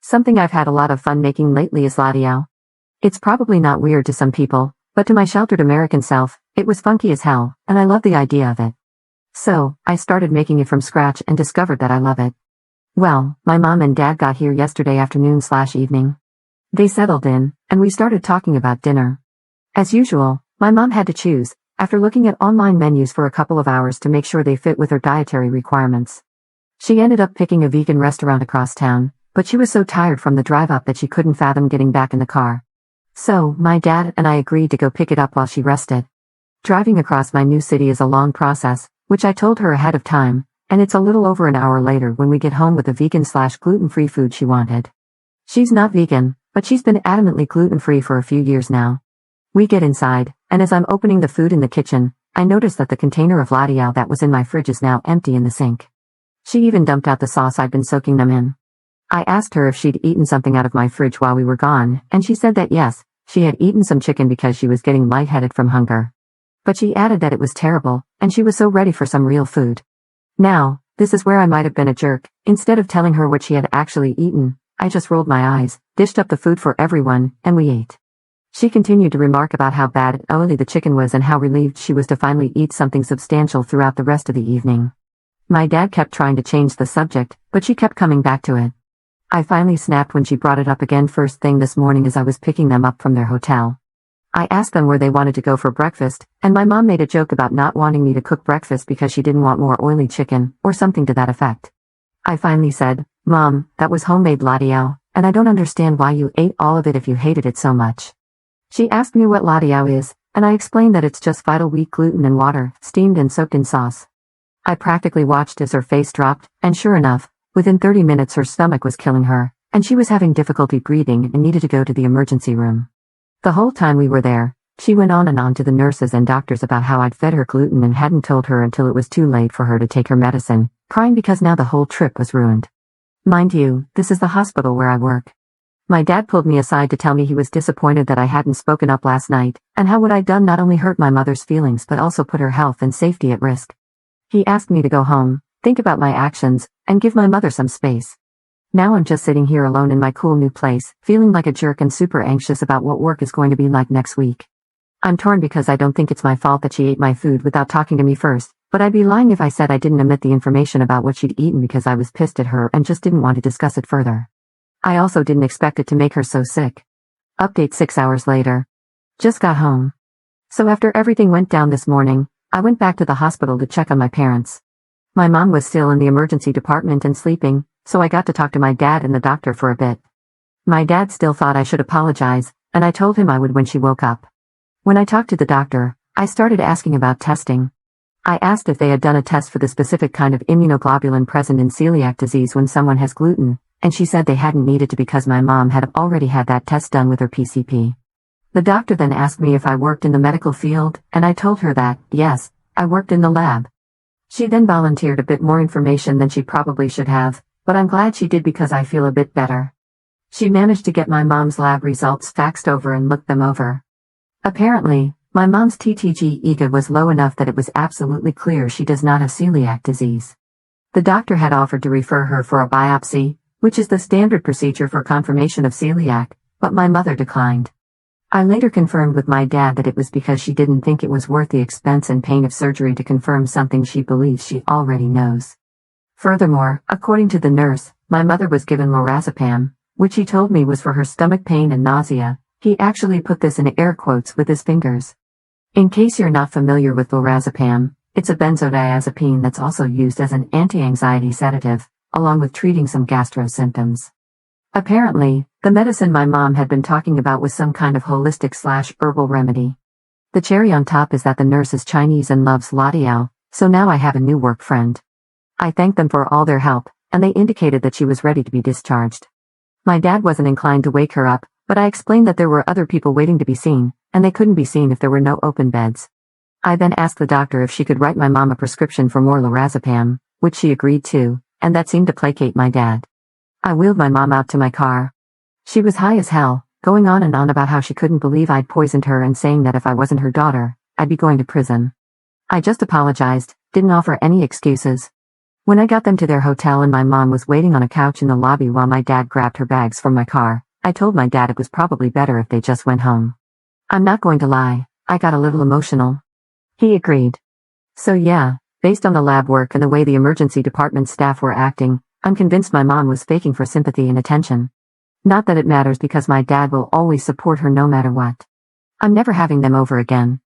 Something I've had a lot of fun making lately is ladiao. It's probably not weird to some people, but to my sheltered American self, it was funky as hell, and I love the idea of it. So, I started making it from scratch and discovered that I love it. Well, my mom and dad got here yesterday afternoon/evening. They settled in, and we started talking about dinner. As usual, my mom had to choose, after looking at online menus for a couple of hours to make sure they fit with her dietary requirements. She ended up picking a vegan restaurant across town, but she was so tired from the drive up that she couldn't fathom getting back in the car. So, my dad and I agreed to go pick it up while she rested. Driving across my new city is a long process, which I told her ahead of time, and it's a little over an hour later when we get home with the vegan/gluten-free food she wanted. She's not vegan, but she's been adamantly gluten-free for a few years now. We get inside, and as I'm opening the food in the kitchen, I notice that the container of ladiao that was in my fridge is now empty in the sink. She even dumped out the sauce I'd been soaking them in. I asked her if she'd eaten something out of my fridge while we were gone, and she said that yes, she had eaten some chicken because she was getting lightheaded from hunger. But she added that it was terrible, and she was so ready for some real food. Now, this is where I might have been a jerk. Instead of telling her what she had actually eaten, I just rolled my eyes, dished up the food for everyone, and we ate. She continued to remark about how bad and oily the chicken was and how relieved she was to finally eat something substantial throughout the rest of the evening. My dad kept trying to change the subject, but she kept coming back to it. I finally snapped when she brought it up again first thing this morning as I was picking them up from their hotel. I asked them where they wanted to go for breakfast, and my mom made a joke about not wanting me to cook breakfast because she didn't want more oily chicken, or something to that effect. I finally said, "Mom, that was homemade ladiao, and I don't understand why you ate all of it if you hated it so much." She asked me what ladiao is, and I explained that it's just vital wheat gluten and water, steamed and soaked in sauce. I practically watched as her face dropped, and sure enough, within 30 minutes her stomach was killing her, and she was having difficulty breathing and needed to go to the emergency room. The whole time we were there, she went on and on to the nurses and doctors about how I'd fed her gluten and hadn't told her until it was too late for her to take her medicine, crying because now the whole trip was ruined. Mind you, this is the hospital where I work. My dad pulled me aside to tell me he was disappointed that I hadn't spoken up last night, and how what I'd done not only hurt my mother's feelings but also put her health and safety at risk. He asked me to go home, think about my actions, and give my mother some space. Now I'm just sitting here alone in my cool new place, feeling like a jerk and super anxious about what work is going to be like next week. I'm torn because I don't think it's my fault that she ate my food without talking to me first, but I'd be lying if I said I didn't omit the information about what she'd eaten because I was pissed at her and just didn't want to discuss it further. I also didn't expect it to make her so sick. Update 6 hours later. Just got home. So after everything went down this morning, I went back to the hospital to check on my parents. My mom was still in the emergency department and sleeping, so I got to talk to my dad and the doctor for a bit. My dad still thought I should apologize, and I told him I would when she woke up. When I talked to the doctor, I started asking about testing. I asked if they had done a test for the specific kind of immunoglobulin present in celiac disease when someone has gluten, and she said they hadn't needed to because my mom had already had that test done with her PCP. The doctor then asked me if I worked in the medical field, and I told her that, yes, I worked in the lab. She then volunteered a bit more information than she probably should have, but I'm glad she did because I feel a bit better. She managed to get my mom's lab results faxed over and looked them over. Apparently, my mom's TTG-EGA was low enough that it was absolutely clear she does not have celiac disease. The doctor had offered to refer her for a biopsy, which is the standard procedure for confirmation of celiac, but my mother declined. I later confirmed with my dad that it was because she didn't think it was worth the expense and pain of surgery to confirm something she believes she already knows. Furthermore, according to the nurse, my mother was given lorazepam, which he told me was for her stomach pain and nausea. He actually put this in air quotes with his fingers. In case you're not familiar with lorazepam, it's a benzodiazepine that's also used as an anti-anxiety sedative, along with treating some gastro symptoms. Apparently, the medicine my mom had been talking about was some kind of holistic/herbal remedy. The cherry on top is that the nurse is Chinese and loves ladiao, so now I have a new work friend. I thanked them for all their help, and they indicated that she was ready to be discharged. My dad wasn't inclined to wake her up, but I explained that there were other people waiting to be seen, and they couldn't be seen if there were no open beds. I then asked the doctor if she could write my mom a prescription for more lorazepam, which she agreed to, and that seemed to placate my dad. I wheeled my mom out to my car. She was high as hell, going on and on about how she couldn't believe I'd poisoned her and saying that if I wasn't her daughter, I'd be going to prison. I just apologized, didn't offer any excuses. When I got them to their hotel and my mom was waiting on a couch in the lobby while my dad grabbed her bags from my car, I told my dad it was probably better if they just went home. I'm not going to lie, I got a little emotional. He agreed. So yeah, based on the lab work and the way the emergency department staff were acting, I'm convinced my mom was faking for sympathy and attention. Not that it matters because my dad will always support her no matter what. I'm never having them over again.